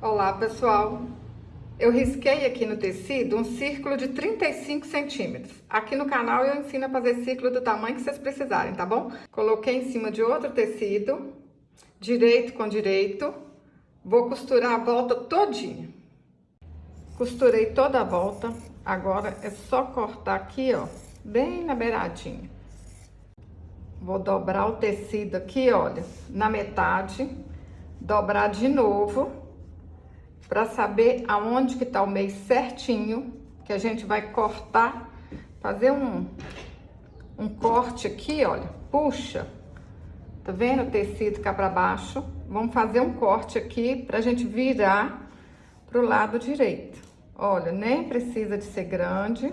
Olá, pessoal! Eu risquei aqui no tecido um círculo de 35 centímetros. Aqui no canal eu ensino a fazer círculo do tamanho que vocês precisarem, tá bom? Coloquei em cima de outro tecido, direito com direito. Vou costurar a volta todinha. Costurei toda a volta. Agora é só cortar aqui, ó, bem na beiradinha. Vou dobrar o tecido aqui, olha, na metade. Dobrar de novo. Para saber aonde que tá o meio certinho, que a gente vai cortar, fazer um corte aqui, olha, puxa, tá vendo o tecido cá para baixo? Vamos fazer um corte aqui pra gente virar pro lado direito. Olha, nem precisa de ser grande,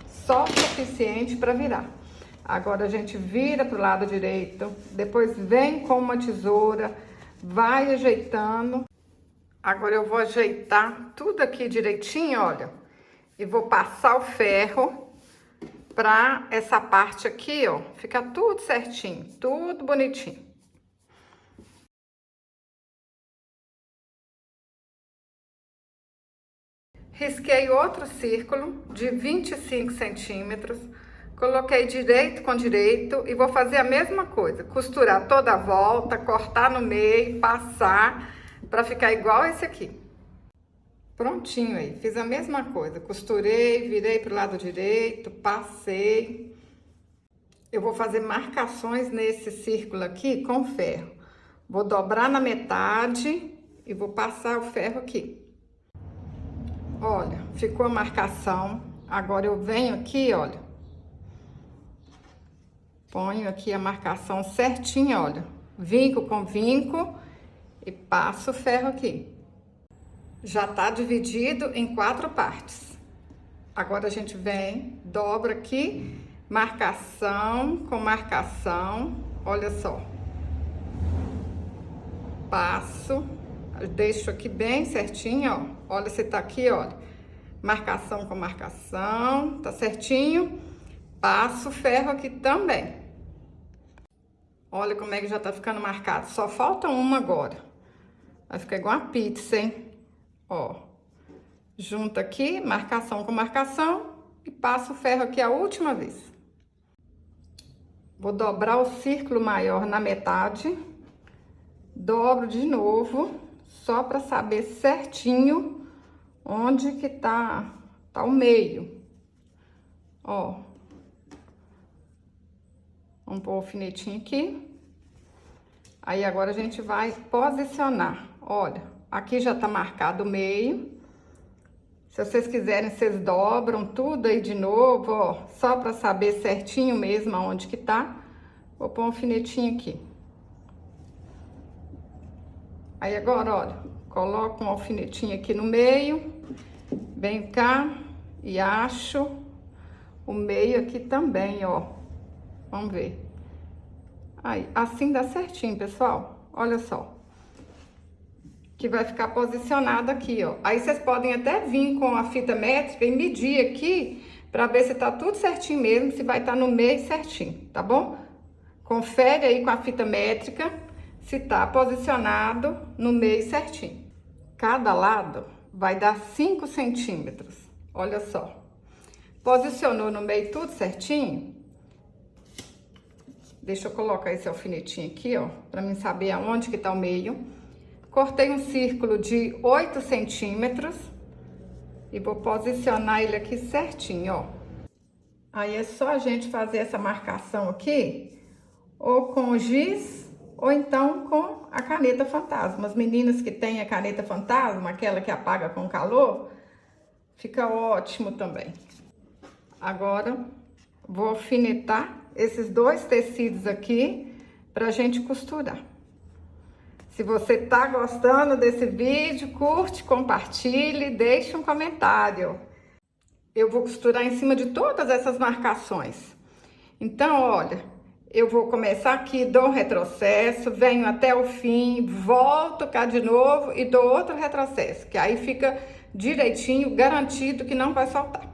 só o suficiente para virar. Agora a gente vira pro lado direito, depois vem com uma tesoura, vai ajeitando. Agora eu vou ajeitar tudo aqui direitinho, olha. E vou passar o ferro pra essa parte aqui, ó, ficar tudo certinho, tudo bonitinho. Risquei outro círculo de 25 centímetros. Coloquei direito com direito e vou fazer a mesma coisa. Costurar toda a volta, cortar no meio, passar para ficar igual esse aqui. Prontinho aí, fiz a mesma coisa. Costurei, virei pro lado direito, passei. Eu vou fazer marcações nesse círculo aqui com ferro. Vou dobrar na metade e vou passar o ferro aqui. Olha, ficou a marcação. Agora eu venho aqui, olha. Ponho aqui a marcação certinha, olha. Vinco com vinco e passo o ferro aqui. Já tá dividido em 4 partes. Agora a gente vem, dobra aqui, marcação com marcação, olha só. Passo, deixo aqui bem certinho, ó. Olha se tá aqui, olha. Marcação com marcação, tá certinho. Passo o ferro aqui também. Olha como é que já tá ficando marcado. Só falta uma agora. Vai ficar igual uma pizza, hein? Ó. Junta aqui, marcação com marcação. E passo o ferro aqui a última vez. Vou dobrar o círculo maior na metade. Dobro de novo. Só pra saber certinho onde que tá o meio. Ó. Vamos pôr o alfinetinho aqui. Aí agora a gente vai posicionar. Olha, aqui já tá marcado o meio. Se vocês quiserem, vocês dobram tudo aí de novo, ó. Só pra saber certinho mesmo aonde que tá. Vou pôr um alfinetinho aqui. Aí agora, olha, coloco um alfinetinho aqui no meio. Venho cá e acho o meio aqui também, ó. Vamos ver. Aí, assim dá certinho, pessoal. Olha só. Que vai ficar posicionado aqui, ó. Aí vocês podem até vir com a fita métrica e medir aqui pra ver se tá tudo certinho mesmo, se vai estar no meio certinho, tá bom? Confere aí com a fita métrica se tá posicionado no meio certinho. Cada lado vai dar 5 centímetros. Olha só. Posicionou no meio tudo certinho? Deixa eu colocar esse alfinetinho aqui, ó, pra mim saber aonde que tá o meio. Cortei um círculo de 8 centímetros e vou posicionar ele aqui certinho, ó. Aí é só a gente fazer essa marcação aqui, ou com o giz, ou então com a caneta fantasma. As meninas que têm a caneta fantasma, aquela que apaga com calor, fica ótimo também. Agora, vou alfinetar esses 2 tecidos aqui pra gente costurar. Se você tá gostando desse vídeo, curte, compartilhe, deixe um comentário. Eu vou costurar em cima de todas essas marcações. Então, olha, eu vou começar aqui, dou um retrocesso, venho até o fim, volto cá de novo e dou outro retrocesso, que aí fica direitinho, garantido que não vai soltar.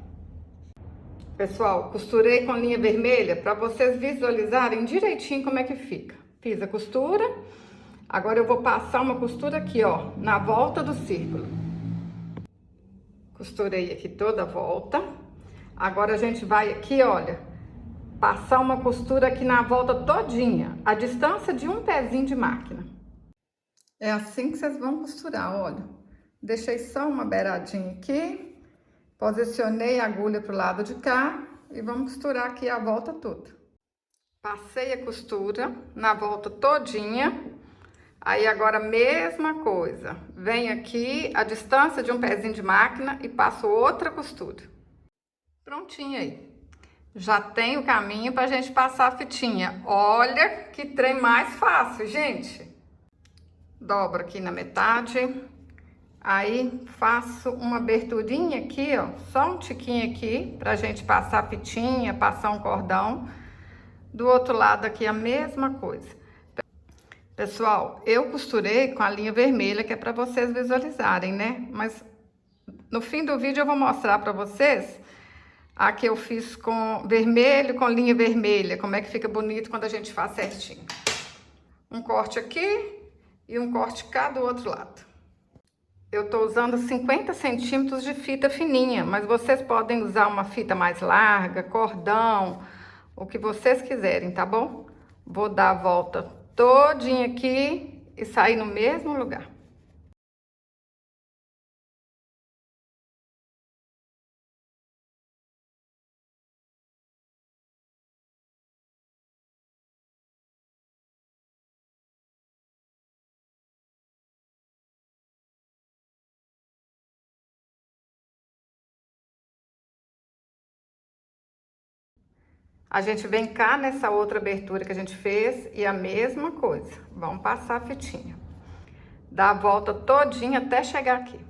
Pessoal, costurei com linha vermelha para vocês visualizarem direitinho como é que fica. Fiz a costura, Agora eu vou passar uma costura aqui, ó, na volta do círculo. Costurei aqui toda a volta. Agora a gente vai aqui, olha, passar uma costura aqui na volta todinha, a distância de um pezinho de máquina. É assim que vocês vão costurar, olha. Deixei só uma beiradinha aqui, posicionei a agulha pro lado de cá e vamos costurar aqui a volta toda. Passei a costura na volta todinha. Aí agora mesma coisa, vem aqui a distância de um pezinho de máquina e passo outra costura. Prontinho aí. Já tem o caminho pra gente passar a fitinha. Olha que trem mais fácil, gente. Dobro aqui na metade. Aí faço uma aberturinha aqui, ó, só um tiquinho aqui pra gente passar a fitinha, passar um cordão. Do outro lado aqui a mesma coisa. Pessoal, eu costurei com a linha vermelha, que é para vocês visualizarem, né? Mas no fim do vídeo eu vou mostrar para vocês a que eu fiz com vermelho, com linha vermelha, como é que fica bonito quando a gente faz certinho. Um corte aqui e um corte cá do outro lado. Eu tô usando 50 centímetros de fita fininha, mas vocês podem usar uma fita mais larga, cordão, o que vocês quiserem, tá bom? Vou dar a volta todinha aqui e sair no mesmo lugar. A gente vem cá nessa outra abertura que a gente fez e a mesma coisa. Vamos passar a fitinha. Dá a volta todinha até chegar aqui.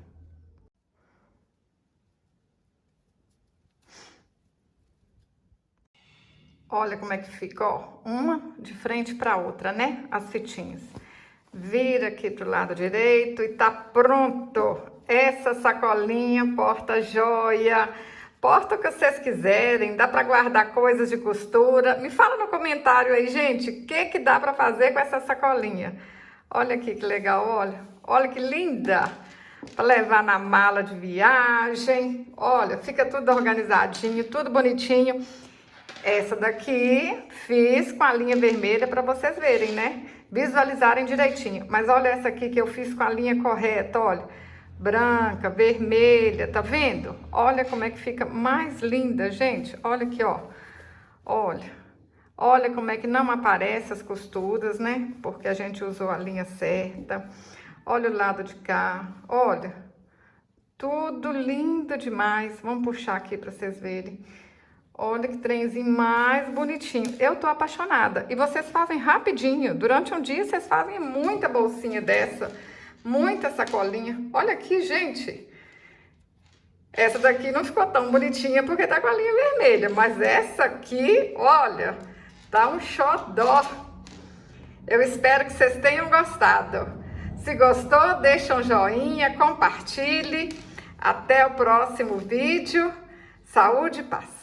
Olha como é que fica, ó. Uma de frente para outra, né? As fitinhas. Vira aqui pro lado direito e tá pronto. Essa sacolinha porta-joia. Porta o que vocês quiserem, dá para guardar coisas de costura. Me fala no comentário aí, gente, o que dá para fazer com essa sacolinha. Olha aqui que legal, olha. Olha que linda. Para levar na mala de viagem. Olha, fica tudo organizadinho, tudo bonitinho. Essa daqui fiz com a linha vermelha para vocês verem, né? Visualizarem direitinho. Mas olha essa aqui que eu fiz com a linha correta, olha. Branca, vermelha, tá vendo? Olha como é que fica mais linda, gente. Olha aqui, ó. Olha como é que não aparece as costuras, né? Porque a gente usou a linha certa. Olha o lado de cá, olha. Tudo lindo demais. Vamos puxar aqui pra vocês verem. Olha que trenzinho mais bonitinho. Eu tô apaixonada. E vocês fazem rapidinho. Durante um dia vocês fazem muita bolsinha dessa. Muita sacolinha. Olha aqui, gente. Essa daqui não ficou tão bonitinha porque tá com a linha vermelha. Mas essa aqui, olha, tá um xodó. Eu espero que vocês tenham gostado. Se gostou, deixa um joinha, compartilhe. Até o próximo vídeo. Saúde e paz.